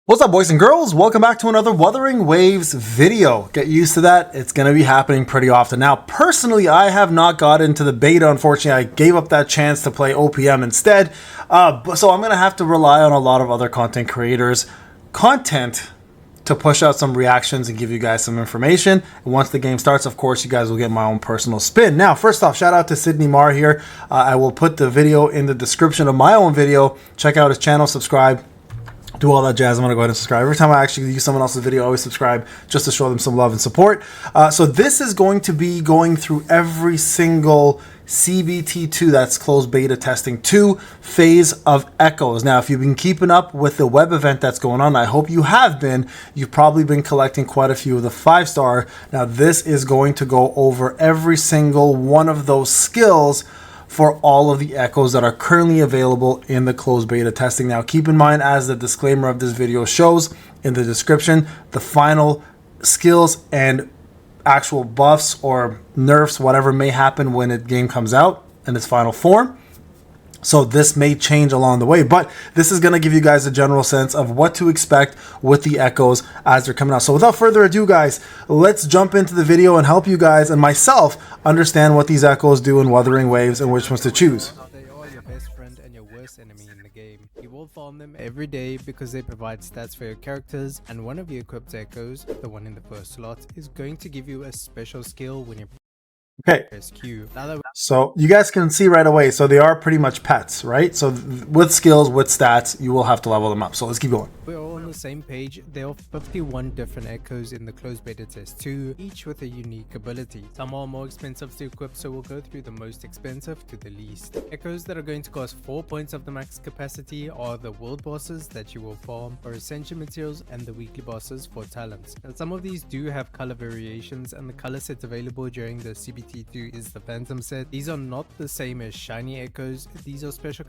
What's up, boys and girls? Welcome back to another Wuthering Waves video. Get used to that. It's going to be happening pretty often. Now, personally, I have not got into the beta. Unfortunately, I gave up that chance to play OPM instead. So I'm going to have to rely on a lot of other content creators' content to push out some reactions and give you guys some information. And once the game starts, of course, you guys will get my own personal spin. Now, first off, shout out to Sydney Marr here. I will put the video in the description of my own video. Check out his channel, subscribe. Do all that jazz. I'm going to go ahead and subscribe. Every time I actually use someone else's video, I always subscribe just to show them some love and support. So this is going to be going through every single CBT2, that's closed beta testing 2 phase of echoes. Now, if you've been keeping up with the web event that's going on, I hope you have been. You've probably been collecting quite a few of the 5-star. Now, this is going to go over every single one of those skills for all of the echoes that are currently available in the closed beta testing. Now, keep in mind, as the disclaimer of this video shows in the description, the final skills and actual buffs or nerfs, whatever may happen when the game comes out in its final form. So this may change along the way, but this is going to give you guys a general sense of what to expect with the echoes as they're coming out. So without further ado, guys, let's jump into the video and help you guys and myself understand what these echoes do in Wuthering Waves and which ones to choose. They are your best friend and your worst enemy in the game. You will farm them every day because they provide stats for your characters, and one of your equipped echoes, the one in the first slot, is going to give you a special skill when you Okay, press Q. so you guys can see right away, so they are pretty much pets, right? So with skills, with stats, you will have to level them up. So let's keep going. We're all on the same page. There are 51 different echoes in the closed beta test 2, each with a unique ability. Some are more expensive to equip, so we'll go through the most expensive to the least. Echoes that are going to cost 4 points of the max capacity are the world bosses that you will farm for essential materials and the weekly bosses for talents. And some of these do have color variations, and the color sets available during the CBT2 is the Phantom set. These are not the same as shiny echoes. These are special.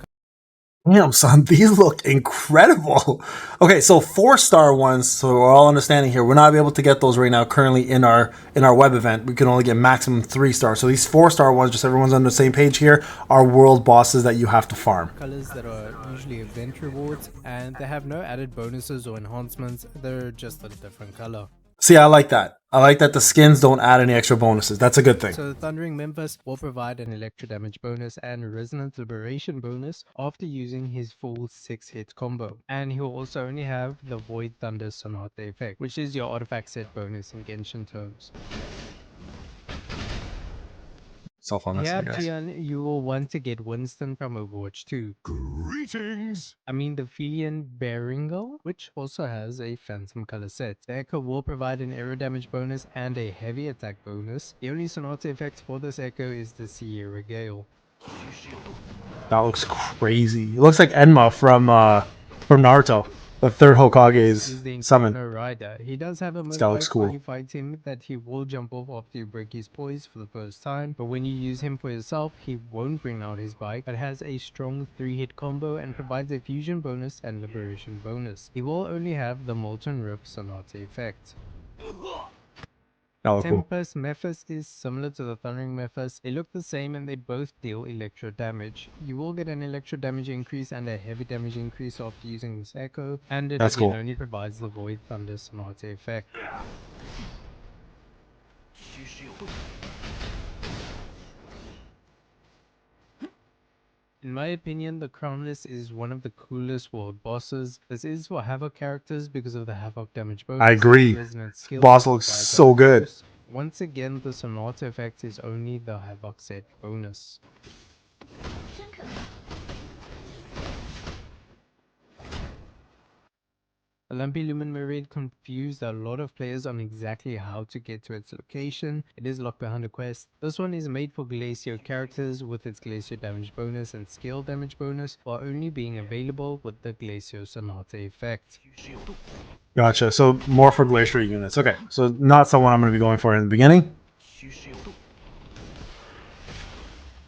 Damn, son, these look incredible. Okay, so 4-star ones, so we're all understanding here, we're not able to get those right now currently in our web event. We can only get maximum 3-star. So these 4-star ones, just everyone's on the same page here, are world bosses that you have to farm. Colors that are usually event rewards, and they have no added bonuses or enhancements. They're just a different color. See, I like that. I like that the skins don't add any extra bonuses. That's a good thing. So the Thundering Memphis will provide an electro damage bonus and a resonant liberation bonus after using his full 6-hit combo. And he will also only have the Void Thunder Sonata effect, which is your artifact set bonus in Genshin terms. Yeah, Gian, you will want to get Winston from Overwatch 2. Greetings! I mean the Felian Beringel, which also has a Phantom color set. The Echo will provide an aero damage bonus and a heavy attack bonus. The only Sonata effect for this Echo is the Sierra Gale. That looks crazy. It looks like Enma from Naruto, the third Hokage's The summon. Inferno Rider. He does have a move guy looks cool. when you fight him that he will jump off after you break his poise for the first time, but when you use him for yourself, he won't bring out his bike, but has a strong 3-hit combo and provides a fusion bonus and liberation bonus. He will only have the Molten Rift Sonata effect. That looks cool. Tempest Mephis is similar to the Thundering Mephis. They look the same and they both deal electro damage. You will get an electro damage increase and a heavy damage increase after using this Echo, and it That's again cool. only provides the Void Thunder Sonata effect. In my opinion, the Crownless is one of the coolest world bosses. This is for Havoc characters because of the Havoc damage bonus. I agree. Resonant skill Boss looks provides so a good. boost. Once again, the Sonata effect is only the Havoc set bonus. The Lumpy Lumen Myriad confused a lot of players on exactly how to get to its location. It is locked behind a quest. This one is made for Glacier characters with its Glacier damage bonus and scale damage bonus, while only being available with the Glacier Sonata effect. Gotcha. So more for Glacier units. Okay, so not someone I'm going to be going for in the beginning.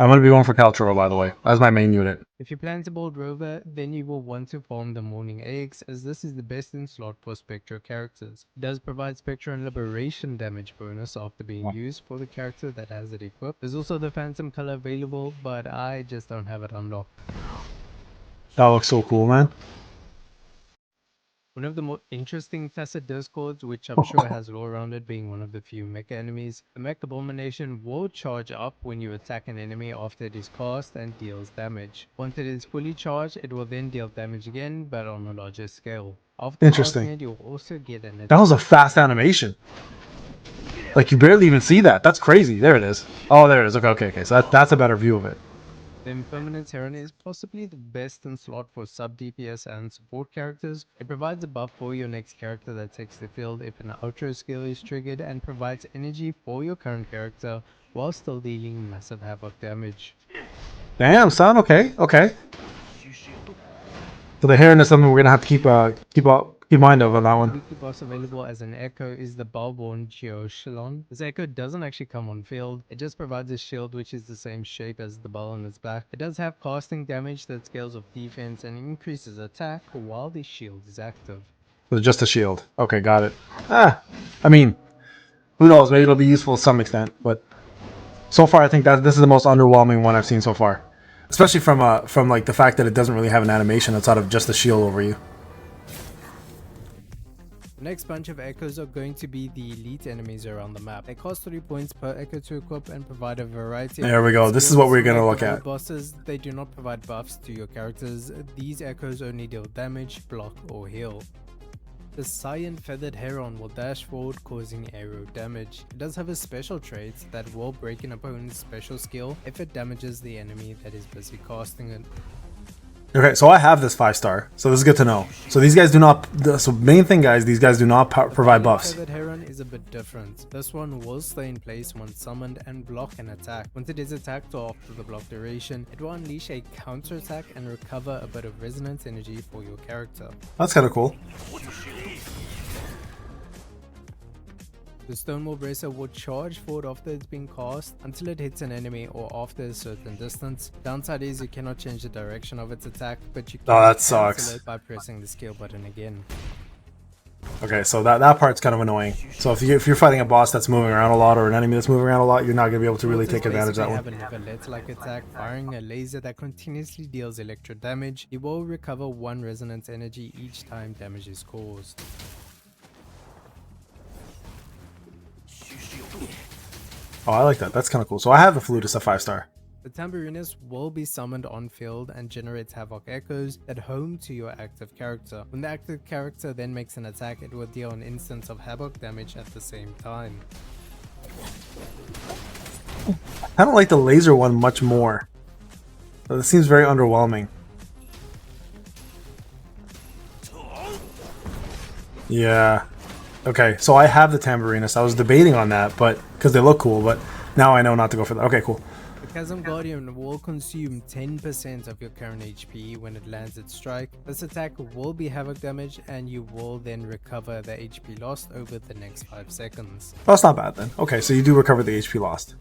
I'm going to be going for Caltro, by the way, as my main unit. If you plan to build Rover, then you will want to farm the Morning Eggs, as this is the best in slot for Spectro characters. It does provide Spectro and Liberation damage bonus after being used for the character that has it equipped. There's also the Phantom color available, but I just don't have it unlocked. That looks so cool, man. One of the more interesting facet discords, which I'm sure has lore around it being one of the few mecha enemies, the mech abomination will charge up when you attack an enemy after it is cast and deals damage. Once it is fully charged, it will then deal damage again, but on a larger scale. After casting Interesting. it, you'll also get an That was a fast animation. Like, you barely even see that. That's crazy. There it is. Oh, there it is. Okay. So that's a better view of it. The Impermanence Heron is possibly the best in slot for sub DPS and support characters. It provides a buff for your next character that takes the field if an outro skill is triggered, and provides energy for your current character while still dealing massive havoc damage. Damn, son. Okay. So the Heron is something we're gonna have to keep mind of on that one. Weekly boss available as an echo is the Balborn Geoshalon. This echo doesn't actually come on field, it just provides a shield which is the same shape as the ball on its back. It does have casting damage that scales with defense and increases attack while the shield is active. So just a shield. Okay, got it. I mean, who knows? Maybe it'll be useful to some extent, but so far I think that this is the most underwhelming one I've seen so far. Especially from like the fact that it doesn't really have an animation outside of just the shield over you. The next bunch of echoes are going to be the elite enemies around the map. They cost 3 points per echo to equip and provide a variety There we go. This is what we're gonna look at. Bosses, they do not provide buffs to your characters. These echoes only deal damage, block, or heal. The Cyan Feathered Heron will dash forward, causing arrow damage. It does have a special trait that will break an opponent's special skill if it damages the enemy that is busy casting it. Okay, so I have this 5-star, so this is good to know. So these guys do not. So main thing, guys, these guys do not provide buffs. The Feathered Heron is a bit different. This one will stay in place once summoned and block an attack. Once it is attacked or after the block duration, it will unleash a counter attack and recover a bit of resonance energy for your character. That's kind of cool. The Stonewall Bracer will charge forward after it's been cast until it hits an enemy or after a certain distance. Downside is you cannot change the direction of its attack, but you can that sucks. it by pressing the scale button again. Okay, so that part's kind of annoying. So if you're fighting a boss that's moving around a lot or an enemy that's moving around a lot, you're not going to be able to really take advantage of that one. Have a never-let-like attack, firing a laser that continuously deals electro damage. You will recover 1 resonance energy each time damage is caused. Oh, I like that. That's kind of cool. So I have the Flutist, a 5-star. The Tambourinus will be summoned on field and generates havoc echoes that home to your active character. When the active character then makes an attack, it will deal an instance of havoc damage at the same time. I don't like the laser one much more. This seems very underwhelming. Yeah. Okay, so I have the Tambourinus. I was debating on that, but because they look cool, but now I know not to go for that. Okay, cool. The Chasm Guardian will consume 10% of your current HP when it lands its strike. This attack will be havoc damage, and you will then recover the HP lost over the next 5 seconds. That's not bad then. Okay, so you do recover the HP lost.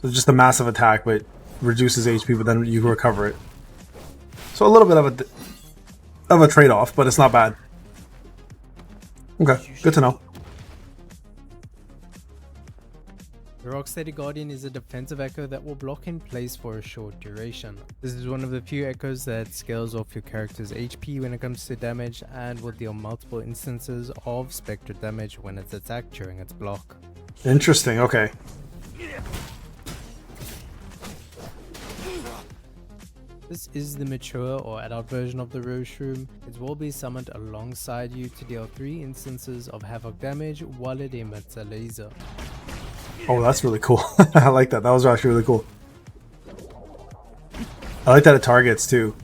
So it's just a massive attack, but reduces HP, but then you recover it. So a little bit of a trade-off, but it's not bad. Okay, good to know. The Rocksteady Guardian is a defensive echo that will block in place for a short duration. This is one of the few echoes that scales off your character's HP when it comes to damage and will deal multiple instances of spectre damage when it's attacked during its block. Interesting, okay. This is the mature or adult version of the Rose Shroom. It will be summoned alongside you to deal 3 instances of havoc damage while it emits a laser. Oh, that's really cool. I like that. That was actually really cool. I like that it targets too.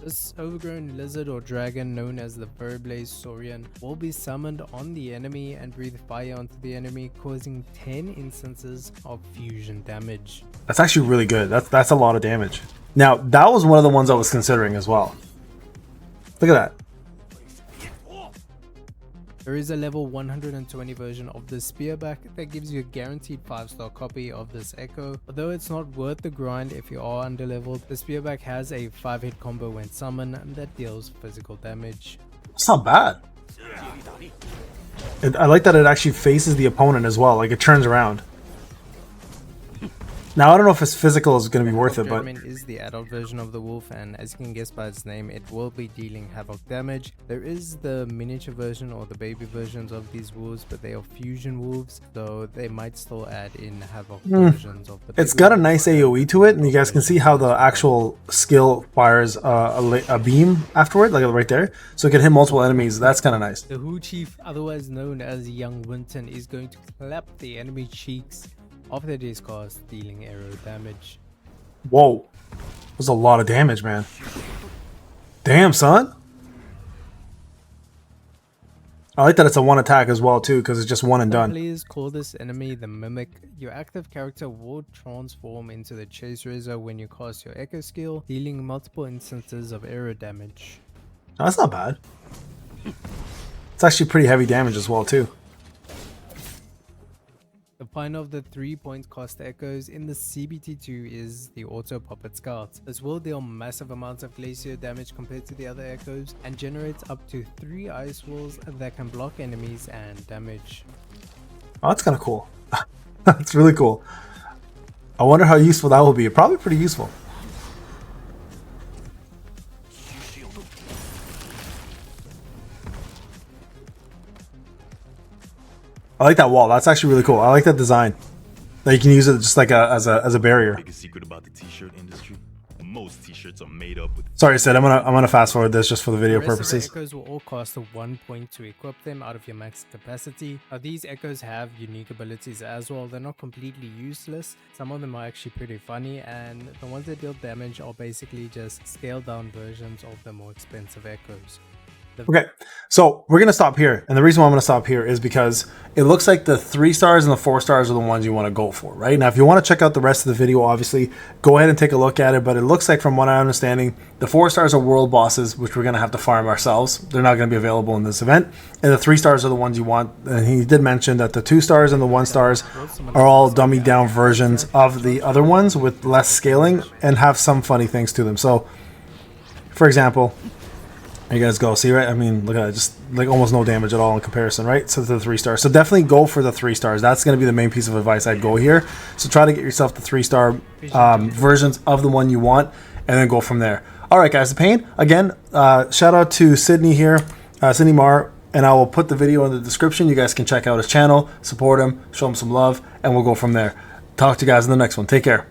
This overgrown lizard or dragon known as the Payneblade Saurian will be summoned on the enemy and breathe fire onto the enemy, causing 10 instances of fusion damage. That's actually really good. That's a lot of damage. Now, that was one of the ones I was considering as well. Look at that. There is a level 120 version of the Spearback that gives you a guaranteed 5-star copy of this echo. Although it's not worth the grind if you are underleveled, the Spearback has a 5-hit combo when summoned that deals physical damage. It's not bad. I like that it actually faces the opponent as well, like it turns around. Now I don't know if his physical is going to be worth it, but German is the adult version of the wolf, and as you can guess by its name, it will be dealing havoc damage. There is the miniature version or the baby versions of these wolves, but they are fusion wolves, so they might still add in havoc versions of the it's big got a wolves. nice AoE to it, and you guys can see how the actual skill fires a beam afterward, like right there, so it can hit multiple enemies. That's kind of nice. The Hu Chief, otherwise known as Young Winton, is going to clap the enemy cheeks after it is cast, dealing arrow damage. Whoa, that's a lot of damage, man. Damn, son. I like that it's a one attack as well too, because it's just one and done. Players call this enemy the Mimic. Your active character will transform into the Chase Razor when you cast your Echo skill, dealing multiple instances of arrow damage. No, that's not bad. It's actually pretty heavy damage as well too. The final of the 3-point cost echoes in the CBT2 is the Auto Puppet Scout. This will deal massive amounts of glacier damage compared to the other echoes and generates up to 3 ice walls that can block enemies and damage. Oh, that's kind of cool. That's really cool. I wonder how useful that will be. Probably pretty useful. I like that wall. That's actually really cool. I like that design. That you can use it just like as a barrier. Biggest secret about the t-shirt industry: most t-shirts are made up with. Sorry, Sid. I'm gonna fast forward this just for the video The rest of the purposes. echoes will all cost 1 point to equip them out of your max capacity. Now these echoes have unique abilities as well. They're not completely useless. Some of them are actually pretty funny, and the ones that deal damage are basically just scaled down versions of the more expensive echoes. Okay, so we're gonna stop here, and the reason why I'm gonna stop here is because it looks like the 3 stars and the 4 stars are the ones you want to go for, right? Now, if you want to check out the rest of the video, obviously go ahead and take a look at it. But it looks like, from what I'm understanding, the 4 stars are world bosses, which we're gonna have to farm ourselves. They're not gonna be available in this event, and the 3 stars are the ones you want. And he did mention that the 2 stars and the 1 stars are all dummied down versions of the other ones with less scaling and have some funny things to them. So, for example, there you guys go. See, right? I mean, look at it. Just like almost no damage at all in comparison, right? So to the 3 stars. So definitely go for the 3 stars. That's going to be the main piece of advice I'd go here. So try to get yourself the 3-star versions of the one you want, and then go from there. All right, guys. The Payne, again, shout out to Sydney here, Sydney Marr, and I will put the video in the description. You guys can check out his channel, support him, show him some love, and we'll go from there. Talk to you guys in the next one. Take care.